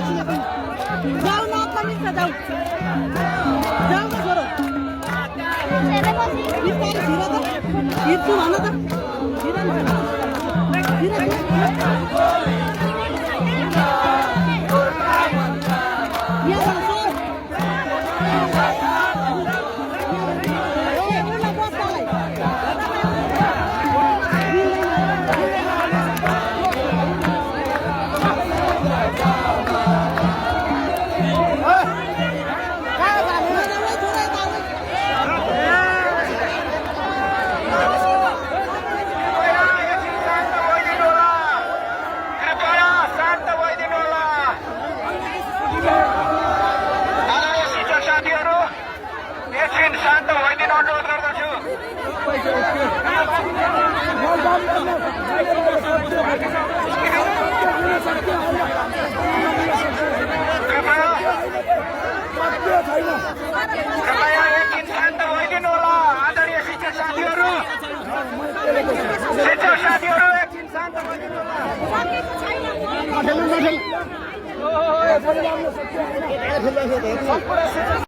जाऊ ना कमीच ना जाऊ जाऊ ना छोरो हिँड्छु भन त शान्त भइदिन अनुरोध गर्दछु। कृपया एकछिन शान्त भइदिनु होला आदरणीय शिक्षक साथीहरू। शिक्षक साथीहरू एकछिन शान्त भइदिनु होला।